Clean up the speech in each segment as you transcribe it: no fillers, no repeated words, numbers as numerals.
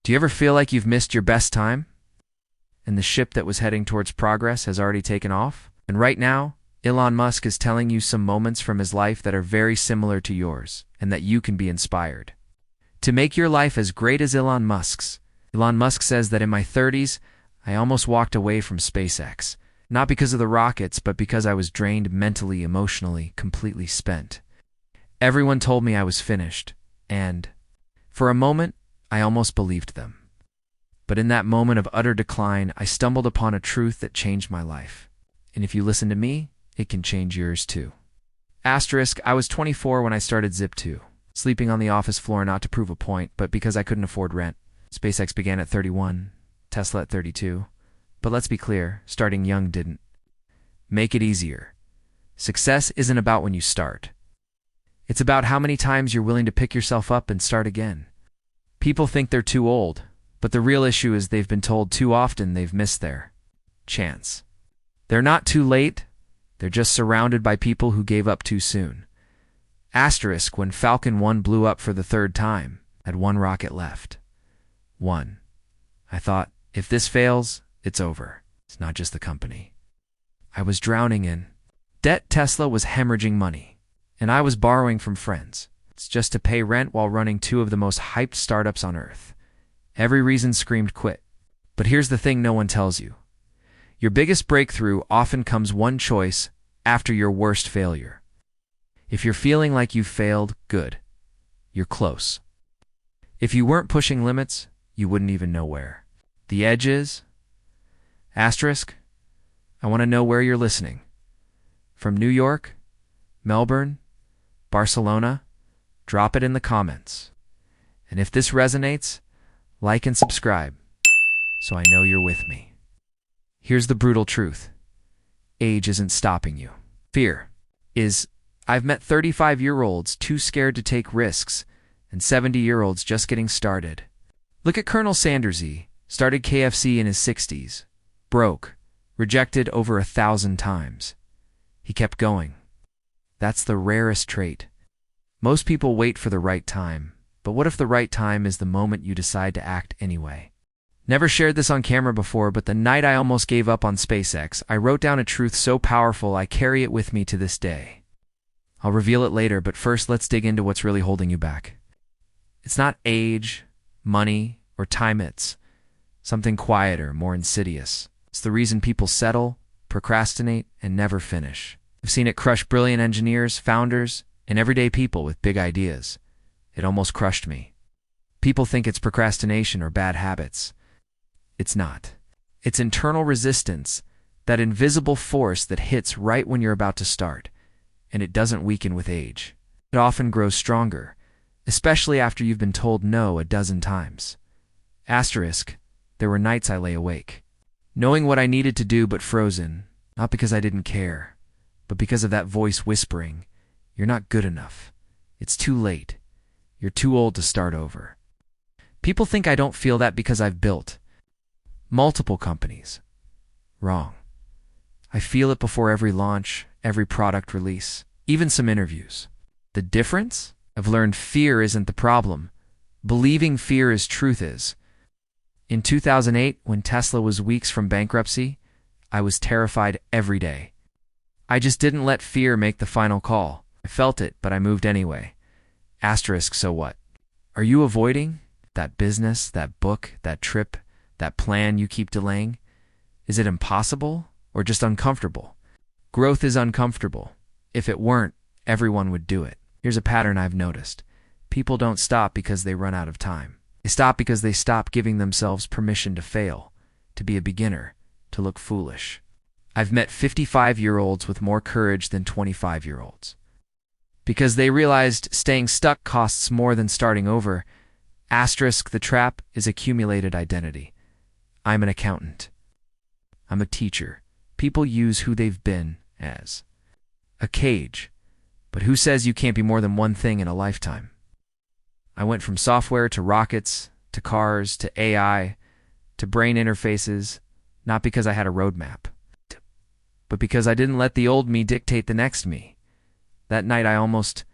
Do you ever feel like you've missed your best time? And the ship that was heading towards progress has already taken off? And right now, Elon Musk is telling you some moments from his life that are very similar to yours, and that you can be inspired to make your life as great as Elon Musk's. Elon Musk says that in my 30s, I almost walked away from SpaceX, not because of the rockets, but because I was drained mentally, emotionally, completely spent. Everyone told me I was finished, and for a moment, I almost believed them. But in that moment of utter decline, I stumbled upon a truth that changed my life. And if you listen to me, it can change yours too. Asterisk, I was 24 when I started Zip2, sleeping on the office floor not to prove a point, but because I couldn't afford rent. SpaceX began at 31, Tesla at 32. But let's be clear, starting young didn't make it easier. Success isn't about when you start. It's about how many times you're willing to pick yourself up and start again. People think they're too old, but the real issue is they've been told too often they've missed their chance. They're not too late, they're just surrounded by people who gave up too soon. Asterisk, when Falcon 1 blew up for the third time, had one rocket left. One. I thought, if this fails, it's over. It's not just the company I was drowning in debt. Tesla was hemorrhaging money, and I was borrowing from friends. It's just to pay rent while running two of the most hyped startups on Earth. Every reason screamed quit. But here's the thing no one tells you. Your biggest breakthrough often comes one choice after your worst failure. If you're feeling like you've failed, good. You're close. If you weren't pushing limits, you wouldn't even know where the edge is. Asterisk, I want to know where you're listening. From New York, Melbourne, Barcelona, drop it in the comments. And if this resonates, like and subscribe, so I know you're with me. Here's the brutal truth. Age isn't stopping you. Fear is. I've met 35-year-olds too scared to take risks, and 70-year-olds just getting started. Look at Colonel Sanders. He started KFC in his 60s. Broke. Rejected over 1,000 times. He kept going. That's the rarest trait. Most people wait for the right time, but what if the right time is the moment you decide to act anyway? Never shared this on camera before, but the night I almost gave up on SpaceX, I wrote down a truth so powerful I carry it with me to this day. I'll reveal it later, but first let's dig into what's really holding you back. It's not age, money, or time. It's something quieter, more insidious. It's the reason people settle, procrastinate, and never finish. I've seen it crush brilliant engineers, founders, and everyday people with big ideas. It almost crushed me. People think it's procrastination or bad habits. It's not. It's internal resistance, that invisible force that hits right when you're about to start, and it doesn't weaken with age. It often grows stronger, especially after you've been told no a dozen times. Asterisk, there were nights I lay awake, knowing what I needed to do but frozen, not because I didn't care, but because of that voice whispering, you're not good enough. It's too late. You're too old to start over. People think I don't feel that because I've built multiple companies. Wrong. I feel it before every launch, every product release, even some interviews. The difference? I've learned fear isn't the problem. Believing fear is truth is. In 2008, when Tesla was weeks from bankruptcy, I was terrified every day. I just didn't let fear make the final call. I felt it, but I moved anyway. Asterisk, so what? Are you avoiding that business, that book, that trip, that plan you keep delaying? Is it impossible or just uncomfortable? Growth is uncomfortable. If it weren't, everyone would do it. Here's a pattern I've noticed. People don't stop because they run out of time. They stop because they stop giving themselves permission to fail, to be a beginner, to look foolish. I've met 55-year-olds with more courage than 25-year-olds. Because they realized staying stuck costs more than starting over. Asterisk, the trap is accumulated identity. I'm an accountant. I'm a teacher. People use who they've been as a cage. But who says you can't be more than one thing in a lifetime? I went from software to rockets, to cars, to AI, to brain interfaces, not because I had a roadmap, but because I didn't let the old me dictate the next me. That night I almost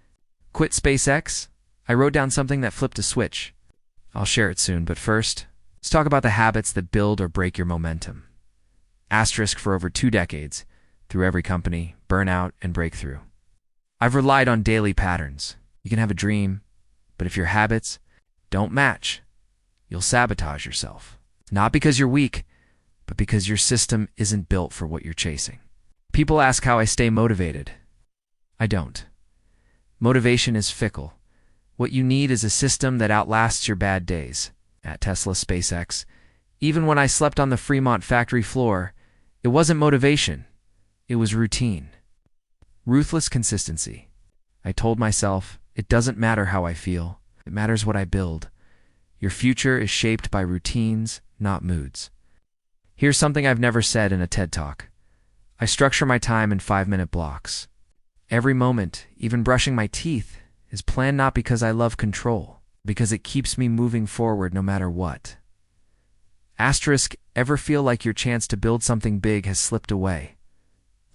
quit SpaceX. I wrote down something that flipped a switch. I'll share it soon, but first, let's talk about the habits that build or break your momentum. Asterisk for over 2 decades, through every company, burnout, and breakthrough. I've relied on daily patterns. You can have a dream, but if your habits don't match, you'll sabotage yourself. Not because you're weak, but because your system isn't built for what you're chasing. People ask how I stay motivated. I don't. Motivation is fickle. What you need is a system that outlasts your bad days. At Tesla, SpaceX, even when I slept on the Fremont factory floor, it wasn't motivation. It was routine. Ruthless consistency. I told myself, it doesn't matter how I feel. It matters what I build. Your future is shaped by routines, not moods. Here's something I've never said in a TED Talk. I structure my time in 5-minute blocks. Every moment, even brushing my teeth, is planned not because I love control, because it keeps me moving forward no matter what. Asterisk, ever feel like your chance to build something big has slipped away?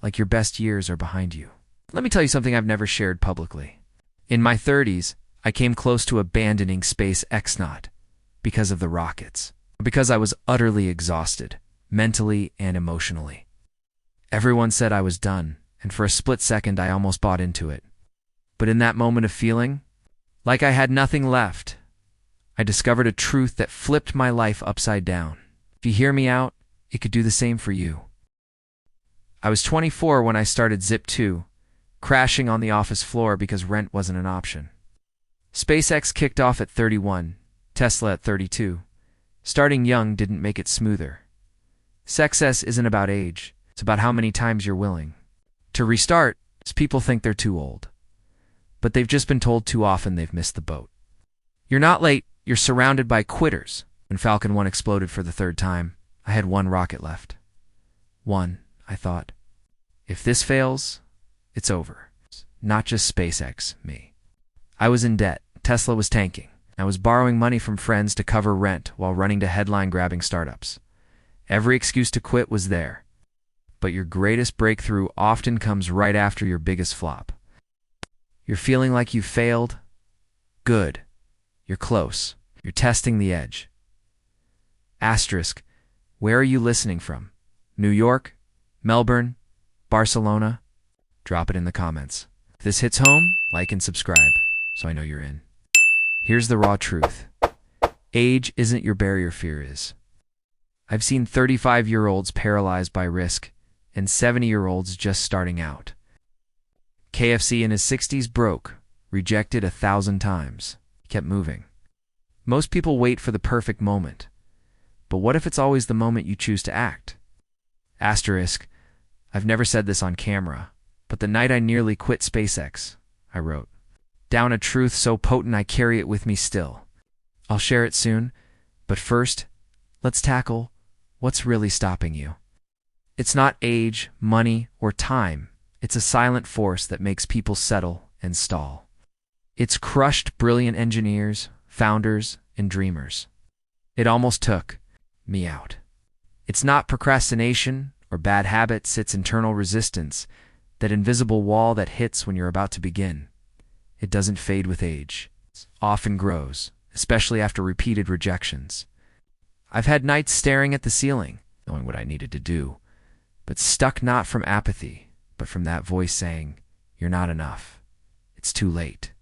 Like your best years are behind you? Let me tell you something I've never shared publicly. In my 30s, I came close to abandoning SpaceX not because of the rockets, but because I was utterly exhausted, mentally and emotionally. Everyone said I was done, and for a split second I almost bought into it. But in that moment of feeling like I had nothing left, I discovered a truth that flipped my life upside down. If you hear me out, it could do the same for you. I was 24 when I started Zip2, crashing on the office floor because rent wasn't an option. SpaceX kicked off at 31, Tesla at 32. Starting young didn't make it smoother. Success isn't about age, it's about how many times you're willing to restart, as people think they're too old. But they've just been told too often they've missed the boat. You're not late, you're surrounded by quitters. When Falcon 1 exploded for the 3rd time, I had 1 rocket left. 1, I thought. If this fails, it's over. Not just SpaceX, me. I was in debt. Tesla was tanking. I was borrowing money from friends to cover rent while running to headline-grabbing startups. Every excuse to quit was there. But your greatest breakthrough often comes right after your biggest flop. You're feeling like you've failed? Good. You're close. You're testing the edge. Asterisk, where are you listening from? New York? Melbourne? Barcelona? Drop it in the comments. If this hits home, like and subscribe, so I know you're in. Here's the raw truth. Age isn't your barrier, fear is. I've seen 35-year-olds paralyzed by risk, and 70-year-olds just starting out. KFC in his 60s broke, rejected 1,000 times. He kept moving. Most people wait for the perfect moment. But what if it's always the moment you choose to act? Asterisk, I've never said this on camera, but the night I nearly quit SpaceX, I wrote down a truth so potent I carry it with me still. I'll share it soon, but first, let's tackle what's really stopping you. It's not age, money, or time. It's a silent force that makes people settle and stall. It's crushed brilliant engineers, founders, and dreamers. It almost took me out. It's not procrastination or bad habits, it's internal resistance, that invisible wall that hits when you're about to begin. It doesn't fade with age. It often grows, especially after repeated rejections. I've had nights staring at the ceiling, knowing what I needed to do, but stuck not from apathy, but from that voice saying, "You're not enough. It's too late."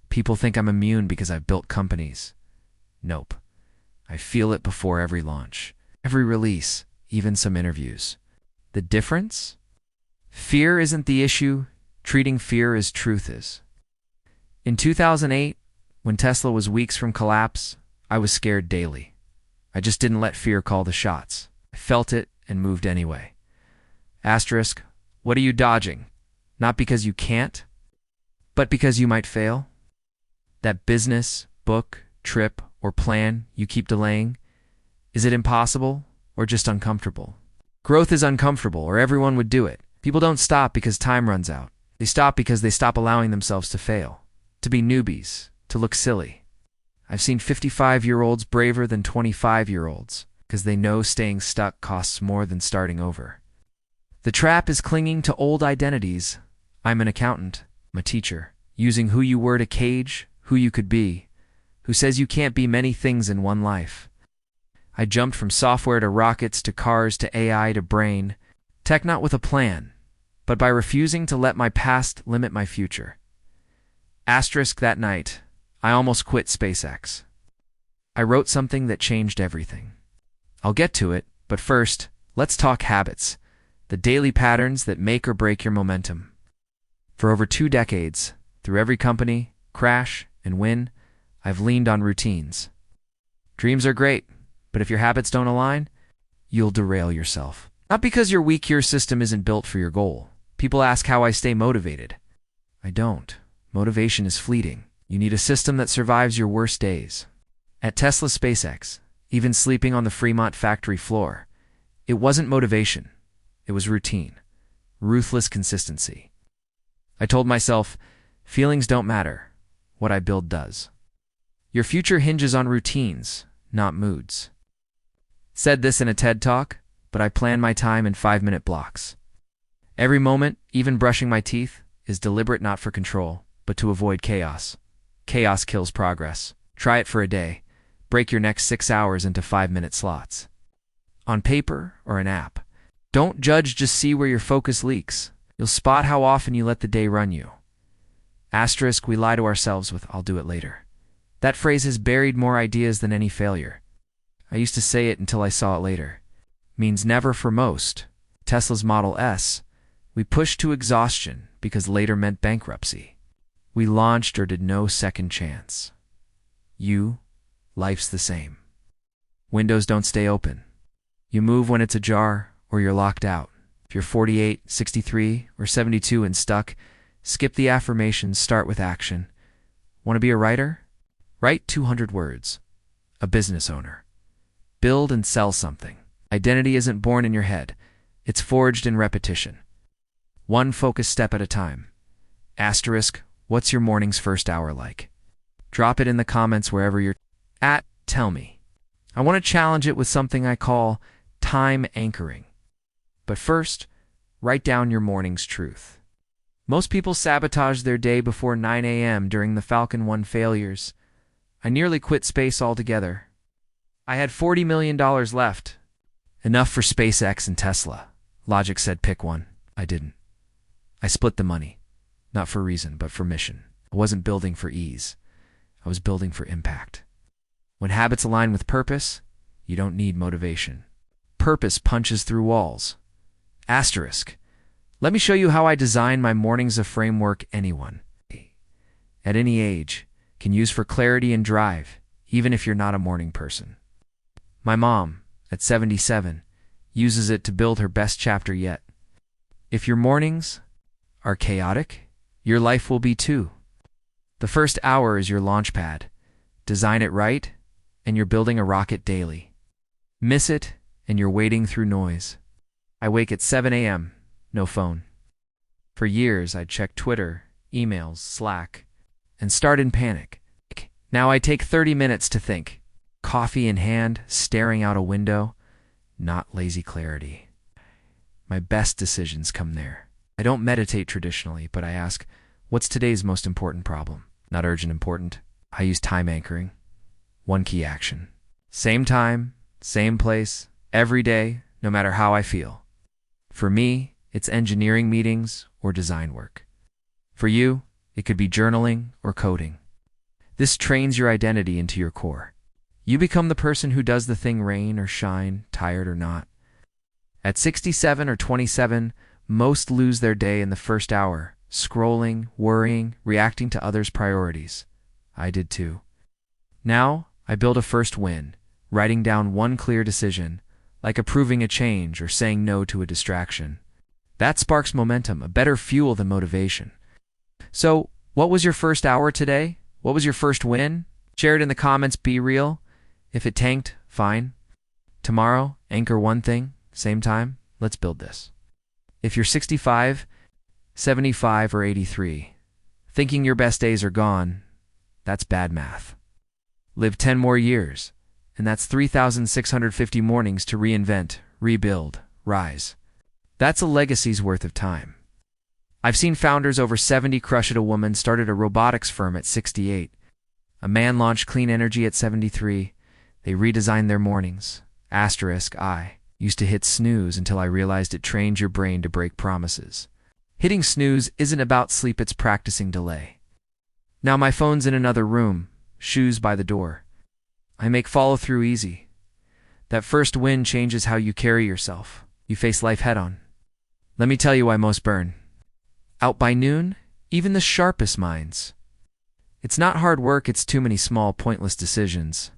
People think I'm immune because I've built companies. Nope. I feel it before every launch, every release, even some interviews. The difference? Fear isn't the issue. Treating fear as truth is. In 2008, when Tesla was weeks from collapse, I was scared daily. I just didn't let fear call the shots. I felt it and moved anyway. Asterisk, what are you dodging? Not because you can't, but because you might fail? That business, book, trip, or plan you keep delaying? Is it impossible or just uncomfortable? Growth is uncomfortable, or everyone would do it. People don't stop because time runs out. They stop because they stop allowing themselves to fail, to be newbies, to look silly. I've seen 55-year-olds braver than 25-year-olds because they know staying stuck costs more than starting over. The trap is clinging to old identities. I'm an accountant, I'm a teacher, using who you were to cage who you could be, who says you can't be many things in one life. I jumped from software to rockets to cars to AI to brain, tech not with a plan, but by refusing to let my past limit my future. Asterisk that night, I almost quit SpaceX. I wrote something that changed everything. I'll get to it, but first, let's talk habits, the daily patterns that make or break your momentum. For over 2 decades, through every company, crash, and win, I've leaned on routines. Dreams are great, but if your habits don't align, you'll derail yourself. Not because you're weak, your system isn't built for your goal. People ask how I stay motivated. I don't. Motivation is fleeting. You need a system that survives your worst days. At Tesla SpaceX, even sleeping on the Fremont factory floor, it wasn't motivation. It was routine. Ruthless consistency. I told myself, feelings don't matter. What I build does. Your future hinges on routines, not moods. Said this in a TED Talk, but I plan my time in 5-minute blocks. Every moment, even brushing my teeth, is deliberate, not for control, but to avoid chaos. Chaos kills progress. Try it for a day. Break your next 6 hours into 5-minute slots. On paper or an app. Don't judge, just see where your focus leaks. You'll spot how often you let the day run you. Asterisk, we lie to ourselves with "I'll do it later." That phrase has buried more ideas than any failure. I used to say it until I saw it later. Means never for most. Tesla's Model S. We pushed to exhaustion because later meant bankruptcy. We launched or did no second chance. Life's the same. Windows don't stay open. You move when it's ajar or you're locked out. If you're 48, 63, or 72 and stuck, skip the affirmations, start with action. Want to be a writer? Write 200 words. A business owner. Build and sell something. Identity isn't born in your head. It's forged in repetition. One focused step at a time. Asterisk, what's your morning's first hour like? Drop it in the comments wherever you're at. Tell me. I want to challenge it with something I call time anchoring. But first, write down your morning's truth. Most people sabotage their day before 9 a.m. during the Falcon 1 failures. I nearly quit space altogether. I had $40 million left. Enough for SpaceX and Tesla. Logic said pick one. I didn't. I split the money. Not for reason, but for mission. I wasn't building for ease. I was building for impact. When habits align with purpose, you don't need motivation. Purpose punches through walls. Asterisk. Let me show you how I design my mornings, a framework anyone, at any age, can use for clarity and drive, even if you're not a morning person. My mom, at 77, uses it to build her best chapter yet. If your mornings are chaotic, your life will be too. The first hour is your launch pad. Design it right, and you're building a rocket daily. Miss it, and you're wading through noise. I wake at 7 a.m., no phone. For years, I'd check Twitter, emails, Slack, and start in panic. Now I take 30 minutes to think. Coffee in hand, staring out a window, not lazy clarity. My best decisions come there. I don't meditate traditionally, but I ask, what's today's most important problem? Not urgent important. I use time anchoring. One key action. Same time, same place, every day, no matter how I feel. For me, it's engineering meetings or design work. For you, it could be journaling or coding. This trains your identity into your core. You become the person who does the thing, rain or shine, tired or not. At 67 or 27, most lose their day in the first hour, scrolling, worrying, reacting to others' priorities. I did too. Now, I build a first win, writing down one clear decision, like approving a change or saying no to a distraction. That sparks momentum, a better fuel than motivation. So, what was your first hour today? What was your first win? Share it in the comments, be real. If it tanked, fine. Tomorrow, anchor one thing, same time, let's build this. If you're 65, 75, or 83, thinking your best days are gone, that's bad math. Live 10 more years, and that's 3,650 mornings to reinvent, rebuild, rise. That's a legacy's worth of time. I've seen founders over 70 crush it. A woman started a robotics firm at 68. A man launched clean energy at 73. They redesigned their mornings. I used to hit snooze until I realized it trained your brain to break promises. Hitting snooze isn't about sleep, it's practicing delay. Now my phone's in another room, shoes by the door. I make follow-through easy. That first win changes how you carry yourself. You face life head-on. Let me tell you why most burn out by noon, even the sharpest minds. It's not hard work, it's too many small, pointless decisions.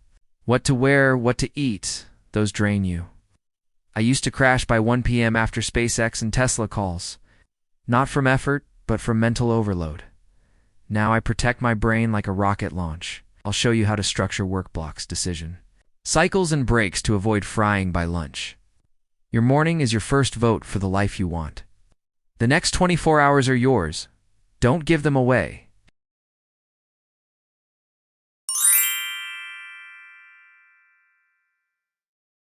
What to wear, what to eat, those drain you. I used to crash by 1 p.m. after SpaceX and Tesla calls. Not from effort, but from mental overload. Now I protect my brain like a rocket launch. I'll show you how to structure work blocks, decision cycles and breaks to avoid frying by lunch. Your morning is your first vote for the life you want. The next 24 hours are yours. Don't give them away.